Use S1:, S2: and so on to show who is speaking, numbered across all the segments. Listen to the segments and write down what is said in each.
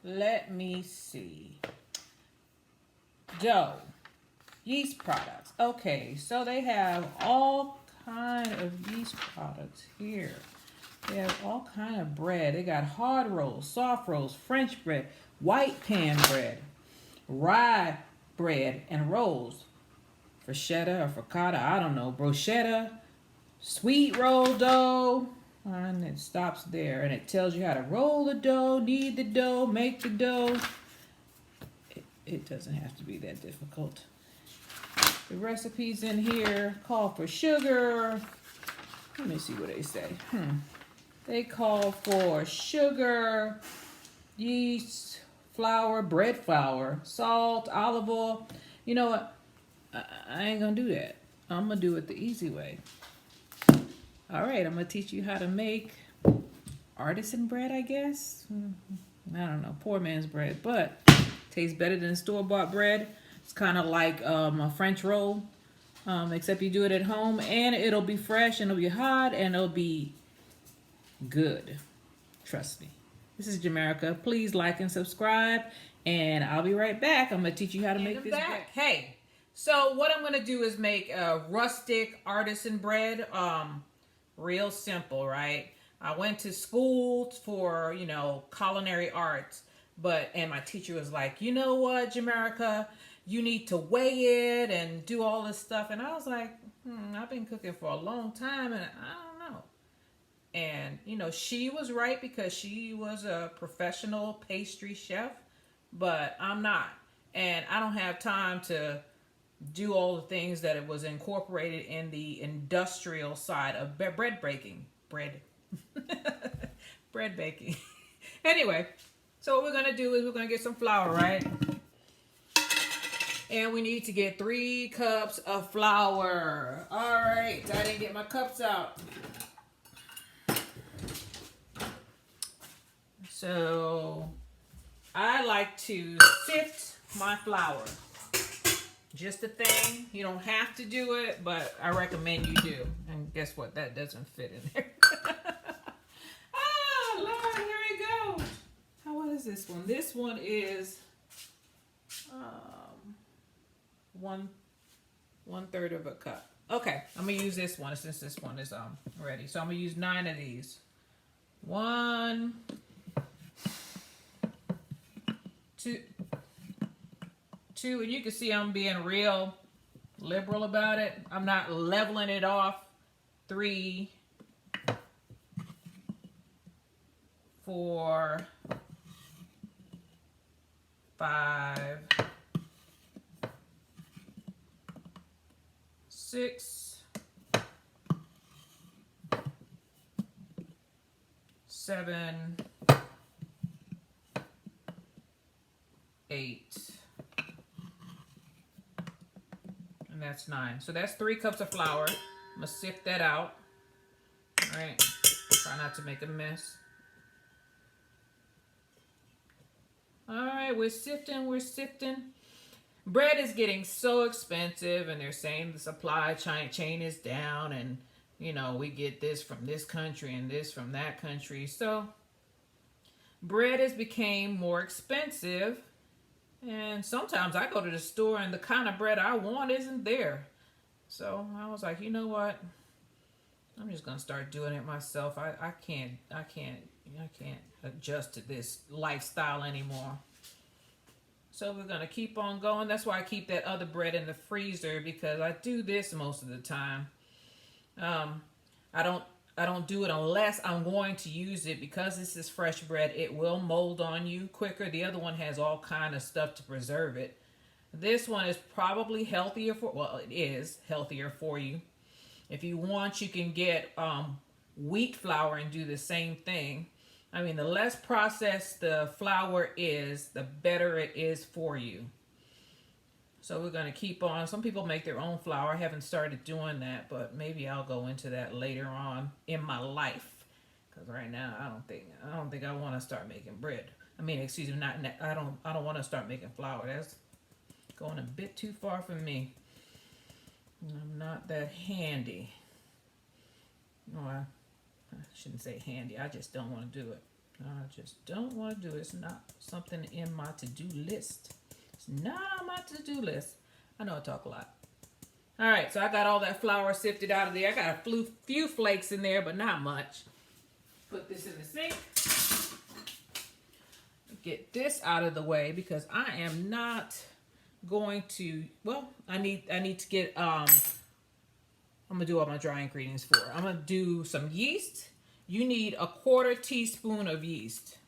S1: Let me see. Dough. Yeast products. Okay, so they have all kind of yeast products here. They have all kind of bread. They got hard rolls, soft rolls, French bread, white pan bread, rye bread and rolls, bruschetta or frittata, I don't know, bruschetta, sweet roll dough, and it stops there. And it tells you how to roll the dough, knead the dough, make the dough. It doesn't have to be that difficult. The recipes in here call for sugar. Let me see what they say. They call for sugar, yeast, flour, bread flour, salt, olive oil. You know what? I ain't gonna do that. I'm gonna do it the easy way. All right, I'm gonna teach you how to make artisan bread, I guess. I don't know, poor man's bread, but tastes better than store-bought bread. It's kind of like a French roll, except you do it at home, and it'll be fresh, and it'll be hot, and it'll be good. Trust me. This is Jamerica. Please like and subscribe, and I'll be right back. I'm going to teach you how to make this bread. Hey, so what I'm going to do is make a rustic artisan bread. Real simple, right? I went to school for, culinary arts, and my teacher was like, you know what, Jamerica, you need to weigh it and do all this stuff. And I was like, I've been cooking for a long time, and I don't know. And, she was right because she was a professional pastry chef, but I'm not. And I don't have time to do all the things that it was incorporated in the industrial side of bread baking. Bread baking. Anyway, so what we're going to do is we're going to get some flour, right? And we need to get 3 cups of flour. All right, I didn't get my cups out. So I like to sift my flour. Just a thing. You don't have to do it, but I recommend you do. And guess what? That doesn't fit in there. Lord, here we go. What is this one? This one is 1/3 of a cup. Okay, I'm gonna use this one since this one is ready. So I'm gonna use 9 of these. 1, 2, and you can see I'm being real liberal about it. I'm not leveling it off. 3, 4, 5, 6, 7, 8, and that's 9. So that's 3 cups of flour. I'm gonna sift that out. All right, try not to make a mess. All right, we're sifting. Bread is getting so expensive, and they're saying the supply chain is down, and we get this from this country and this from that country. So bread has become more expensive, and sometimes I go to the store and the kind of bread I want isn't there. So I was like, you know what? I'm just gonna start doing it myself. I can't adjust to this lifestyle anymore. So we're gonna keep on going. That's why I keep that other bread in the freezer, because I do this most of the time. I don't do it unless I'm going to use it, because this is fresh bread. It will mold on you quicker. The other one has all kind of stuff to preserve it. This one is probably healthier it is healthier for you. If you want, you can get wheat flour and do the same thing. I mean, the less processed the flour is, the better it is for you. So we're going to keep on. Some people make their own flour. I haven't started doing that, but maybe I'll go into that later on in my life. Because right now, I don't think I want to start making bread. I mean, excuse me, I don't want to start making flour. That's going a bit too far for me. I'm not that handy. No, I shouldn't say handy. I just don't want to do it. I just don't want to do it. It's not something in my to-do list. It's not on my to-do list. I know I talk a lot. All right, so I got all that flour sifted out of there. I got a few flakes in there, but not much. Put this in the sink. Get this out of the way because I am not going to, well, I need to get, I'm going to do all my dry ingredients for it. I'm going to do some yeast. You need a 1/4 teaspoon of yeast.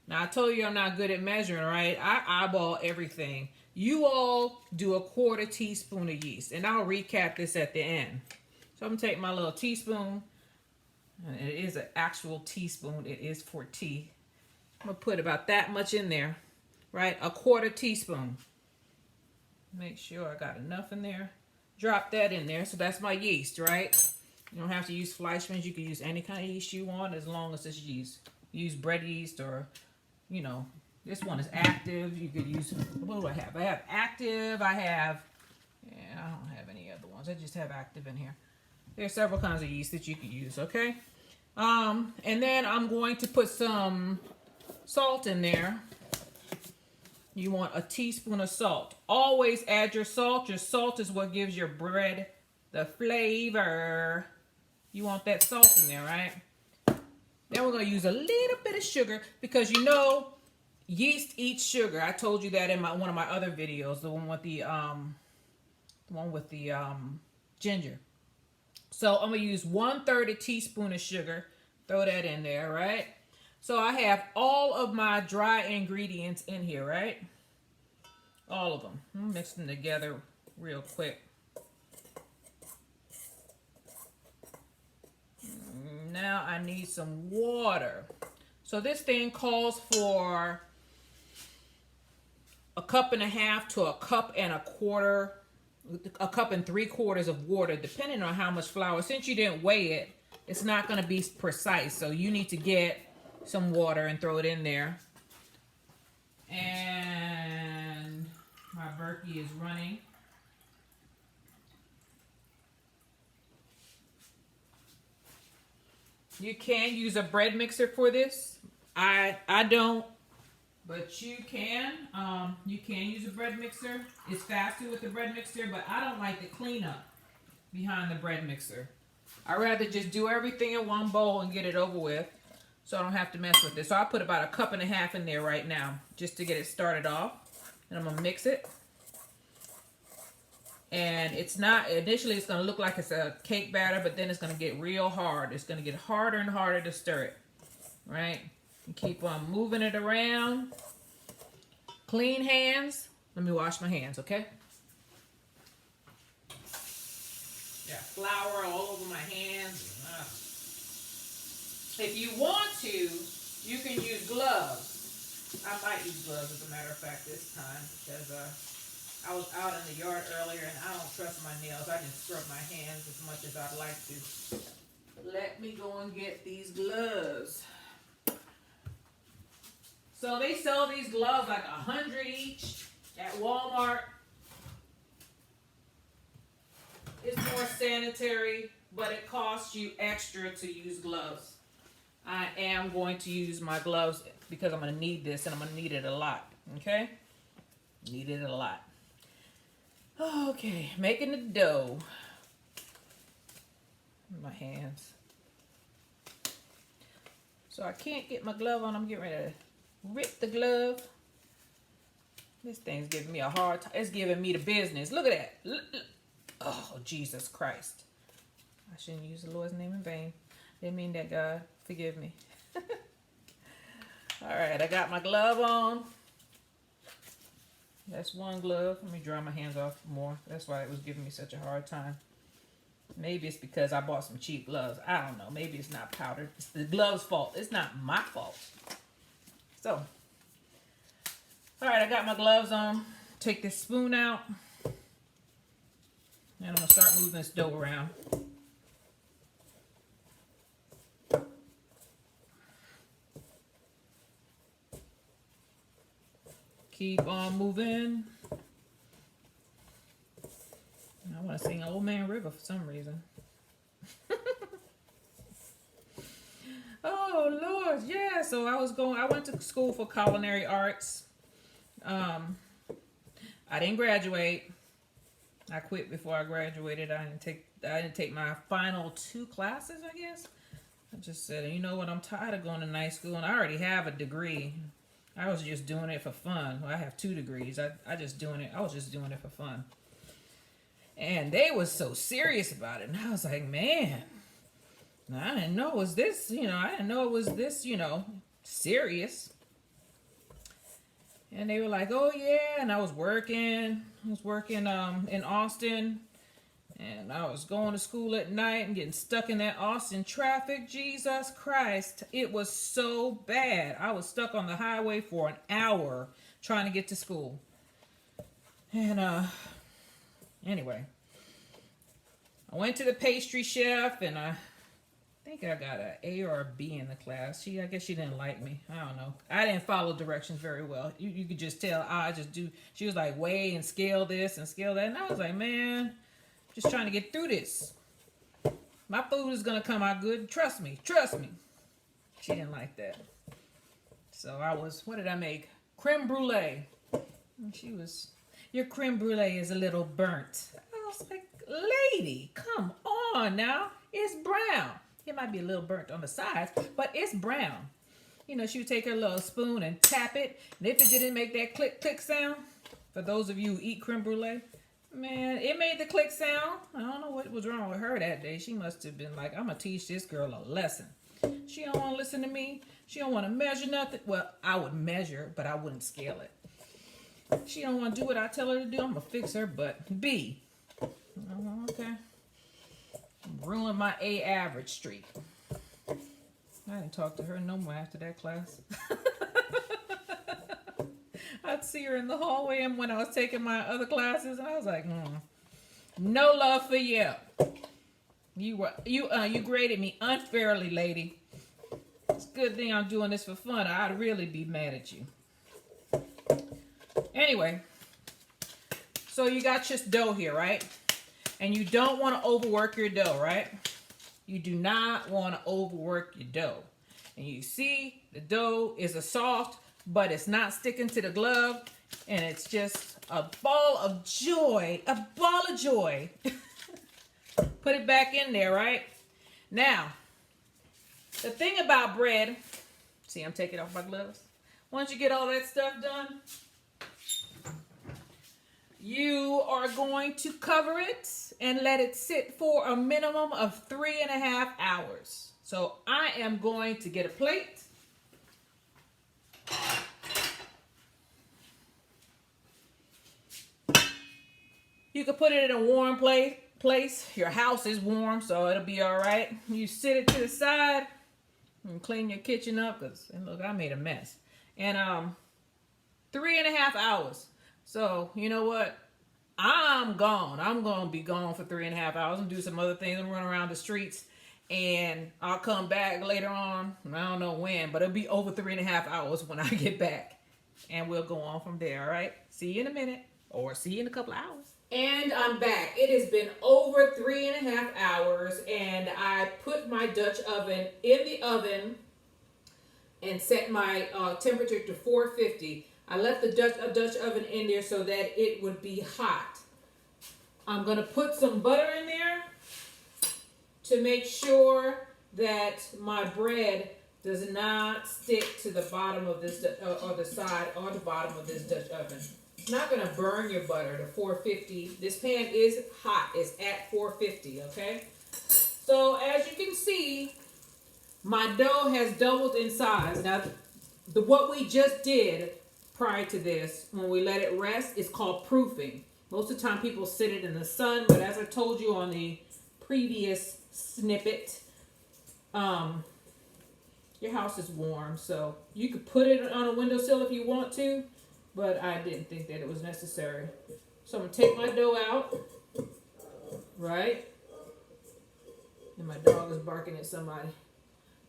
S1: Now, I told you I'm not good at measuring, right? I eyeball everything. You all do a 1/4 teaspoon of yeast, and I'll recap this at the end. So I'm going to take my little teaspoon. And it is an actual teaspoon. It is for tea. I'm going to put about that much in there, right? A 1/4 teaspoon. Make sure I got enough in there. Drop that in there. So that's my yeast, right? You don't have to use Fleischmann's. You can use any kind of yeast you want as long as it's yeast. Use bread yeast or, you know, this one is active. You could use, what do I have? I have active. I don't have any other ones. I just have active in here. There's several kinds of yeast that you can use, okay? And then I'm going to put some salt in there. You want a teaspoon of salt. Always add your salt. Your salt is what gives your bread the flavor. You want that salt in there, right? Then we're going to use a little bit of sugar because you know yeast eats sugar. I told you that in one of my other videos, the one with the ginger. So I'm going to use 1/3 teaspoon of sugar. Throw that in there, right? So I have all of my dry ingredients in here, right? All of them. Mix them together real quick. Now I need some water. So this thing calls for 1.5 cups to 1.25 cups, 1 3/4 cups of water, depending on how much flour. Since you didn't weigh it, it's not going to be precise. So you need to get some water and throw it in there. And my Berkey is running. You can use a bread mixer for this. I don't, but you can. You can use a bread mixer. It's faster with the bread mixer, but I don't like the cleanup behind the bread mixer. I'd rather just do everything in one bowl and get it over with, so I don't have to mess with it. So I put about 1.5 cups in there right now, just to get it started off. And I'm gonna mix it. And it's not, initially it's gonna look like it's a cake batter, but then it's gonna get real hard. It's gonna get harder and harder to stir it, right? And keep on moving it around. Clean hands. Let me wash my hands, okay? Got flour all over my hands. If you want to, you can use gloves. I might use gloves, as a matter of fact, this time, because I was out in the yard earlier and I don't trust my nails. I just scrub my hands as much as I'd like to. Let me go and get these gloves. So they sell these gloves like $100 each at Walmart. It's more sanitary, but it costs you extra to use gloves. I am going to use my gloves because I'm going to need this and I'm going to need it a lot. Okay? Need it a lot. Okay, making the dough. My hands. So I can't get my glove on. I'm getting ready to rip the glove. This thing's giving me a hard time. It's giving me the business. Look at that. Oh, Jesus Christ. I shouldn't use the Lord's name in vain. Didn't mean that, God. Forgive me. All right, I got my glove on. That's one glove. Let me dry my hands off more. That's why it was giving me such a hard time. Maybe it's because I bought some cheap gloves. I don't know. Maybe it's not powdered. It's the glove's fault. It's not my fault. So, all right, I got my gloves on. Take this spoon out. And I'm going to start moving this dough around. Keep on moving. I want to sing Old Man River for some reason. Oh, Oh Lord, yeah. So I went to school for culinary arts. I didn't graduate. I quit before I graduated. I didn't take my final 2 classes, I guess. I just said, you know what, I'm tired of going to night school and I already have a degree. I was just doing it for fun. Well, I have 2 degrees. I was just doing it for fun. And they was so serious about it. And I was like, man, I didn't know it was this, serious. And they were like, oh yeah. And I was working in Austin. And I was going to school at night and getting stuck in that Austin traffic. Jesus Christ. It was so bad. I was stuck on the highway for an hour trying to get to school. And anyway, I went to the pastry chef and I think I got an A or a B in the class. I guess she didn't like me. I don't know. I didn't follow directions very well. You could just tell she was like, weigh and scale this and scale that. And I was like, man, just trying to get through this. My food is going to come out good. Trust me. She didn't like that. So what did I make? Creme brulee. And she was, your creme brulee is a little burnt. I was like, lady, come on now. It's brown. It might be a little burnt on the sides, but it's brown. She would take her little spoon and tap it. And if it didn't make that click, click sound, for those of you who eat creme brulee, man, it made the click sound. I don't know what was wrong with her that day. She must have been like, I'm going to teach this girl a lesson. She don't want to listen to me. She don't want to measure nothing. Well, I would measure, but I wouldn't scale it. She don't want to do what I tell her to do. I'm going to fix her butt. B. Okay. Ruined my A average streak. I didn't talk to her no more after that class. I'd see her in the hallway and when I was taking my other classes, I was like, no love for you. You graded me unfairly, lady. It's a good thing I'm doing this for fun. I'd really be mad at you. Anyway, so you got your dough here, right? And you don't want to overwork your dough, right? You do not want to overwork your dough. And you see the dough is a soft, but it's not sticking to the glove. And it's just a ball of joy. A ball of joy. Put it back in there, right? Now, the thing about bread, see, I'm taking off my gloves. Once you get all that stuff done, you are going to cover it and let it sit for a minimum of 3.5 hours. So I am going to get a plate. You can put it in a warm place. Your house is warm, so it'll be all right. You sit it to the side and clean your kitchen up, and look, I made a mess. And 3.5 hours. So, you know what? I'm gone. I'm going to be gone for 3.5 hours and do some other things and run around the streets. And I'll come back later on. I don't know when, but it'll be over 3.5 hours when I get back. And we'll go on from there, all right? See you in a minute. Or see you in a couple of hours. And I'm back. It has been over 3.5 hours. And I put my Dutch oven in the oven and set my temperature to 450. I left the Dutch oven in there so that it would be hot. I'm going to put some butter in there to make sure that my bread does not stick to the bottom of this, or the side or the bottom of this Dutch oven. It's not going to burn your butter to 450. This pan is hot. It's at 450, okay? So as you can see, my dough has doubled in size. Now, what we just did prior to this, when we let it rest, is called proofing. Most of the time people sit it in the sun, but as I told you on the previous snippet, your house is warm, so you could put it on a windowsill if you want to, but I didn't think that it was necessary. So I'm going to take my dough out, right? And my dog is barking at somebody.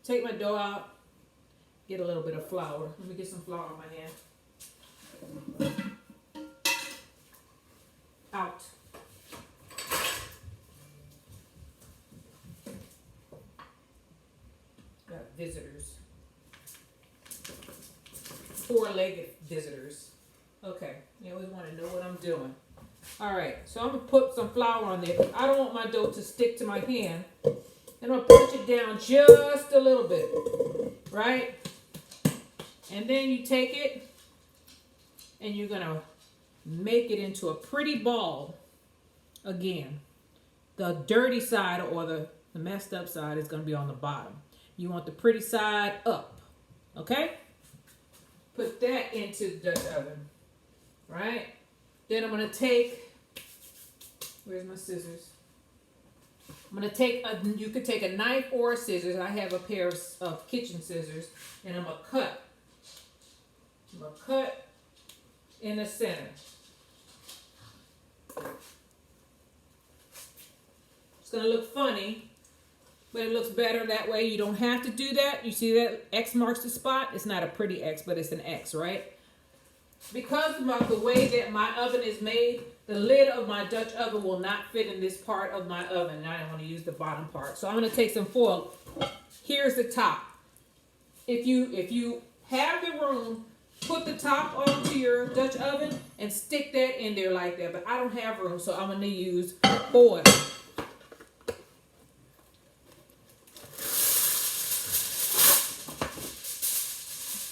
S1: Take my dough out, get a little bit of flour. Let me get some flour on my hand. Out. Got visitors. four-legged visitors. Okay, you always want to know what I'm doing. All right, so I'm gonna put some flour on there. I don't want my dough to stick to my hand. And I'm gonna punch it down just a little bit, right? And then you take it and you're gonna make it into a pretty ball. Again, the dirty side or the messed up side is gonna be on the bottom. You want the pretty side up, okay? Put that into the Dutch oven, right? Then I'm gonna take, where's my scissors? I'm gonna take you could take a knife or a scissors. I have a pair of kitchen scissors, and I'm gonna cut. I'm gonna cut in the center. It's gonna look funny, but it looks better that way. You don't have to do that. You see that X marks the spot? It's not a pretty X, but it's an X, right? Because of the way that my oven is made, the lid of my Dutch oven will not fit in this part of my oven. I don't want to use the bottom part. So I'm going to take some foil. Here's the top. If you have the room, put the top onto your Dutch oven and stick that in there like that. But I don't have room, so I'm going to use foil.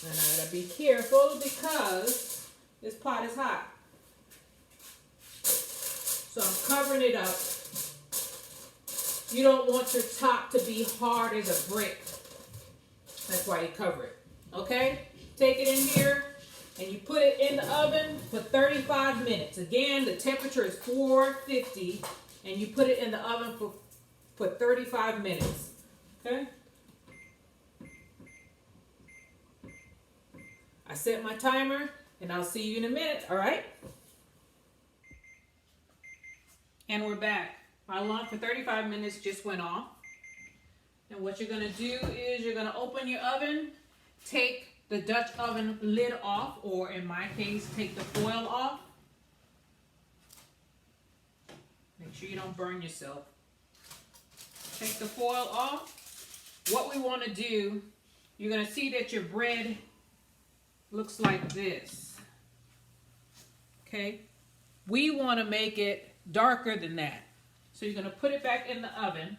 S1: And I got to be careful because this pot is hot. So I'm covering it up. You don't want your top to be hard as a brick. That's why you cover it. Okay? Take it in here and you put it in the oven for 35 minutes. Again, the temperature is 450 and you put it in the oven for 35 minutes. Okay? I set my timer and I'll see you in a minute, all right? And we're back. My alarm for 35 minutes just went off. And what you're gonna do is you're gonna open your oven, take the Dutch oven lid off, or in my case, take the foil off. Make sure you don't burn yourself. Take the foil off. What we wanna do, you're gonna see that your bread looks like this. Okay? We wanna make it darker than that. So you're going to put it back in the oven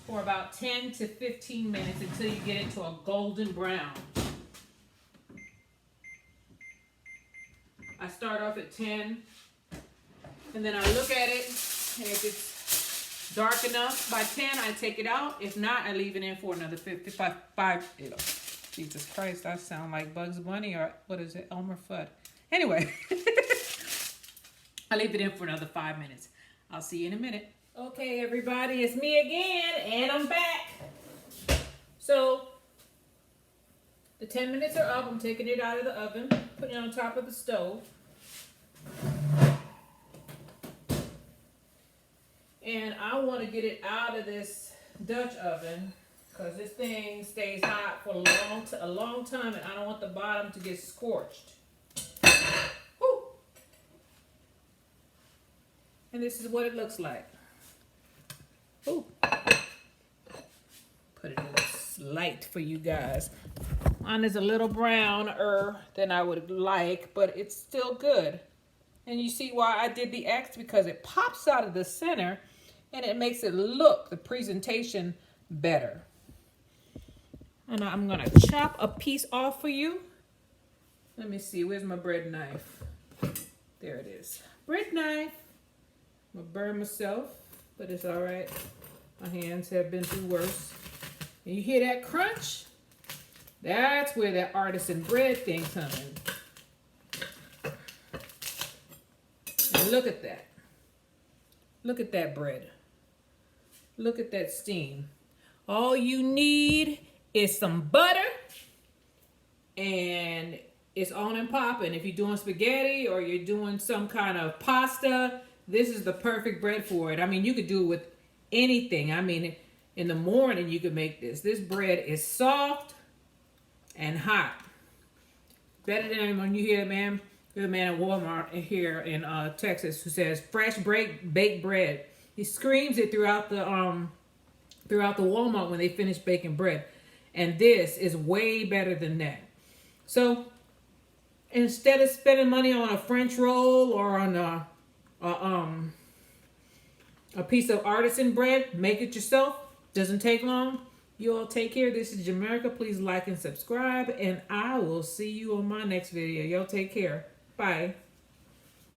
S1: for about 10 to 15 minutes until you get it to a golden brown. I start off at 10 and then I look at it, and if it's dark enough by 10 I take it out. If not, I leave it in for another 55. Jesus Christ, I sound like Bugs Bunny, or what is it, Elmer Fudd. Anyway. I leave it in for another 5 minutes. I'll see you in a minute. Okay, everybody, it's me again, and I'm back. So, the 10 minutes are up. I'm taking it out of the oven, putting it on top of the stove. And I want to get it out of this Dutch oven because this thing stays hot for a long time, and I don't want the bottom to get scorched. And this is what it looks like. Ooh. Put it in this light for you guys. Mine is a little browner than I would like, but it's still good. And you see why I did the X? Because it pops out of the center and it makes it look, the presentation, better. And I'm gonna chop a piece off for you. Let me see, where's my bread knife? There it is. Bread knife. I'm gonna burn myself, but it's all right. My hands have been through worse. And you hear that crunch? That's where that artisan bread thing comes in. And look at that. Look at that bread. Look at that steam. All you need is some butter and it's on and popping. If you're doing spaghetti or you're doing some kind of pasta, this is the perfect bread for it. I mean, you could do it with anything. I mean, in the morning you could make this. This bread is soft and hot. Better than when you hear a man at Walmart here in Texas who says fresh baked bread. He screams it throughout the Walmart when they finish baking bread. And this is way better than that. So Instead of spending money on a French roll or on a piece of artisan bread, make it yourself. Doesn't take long. You all take care. This is Jamaica. Please like and subscribe, and I will see you on my next video. Y'all take care. Bye.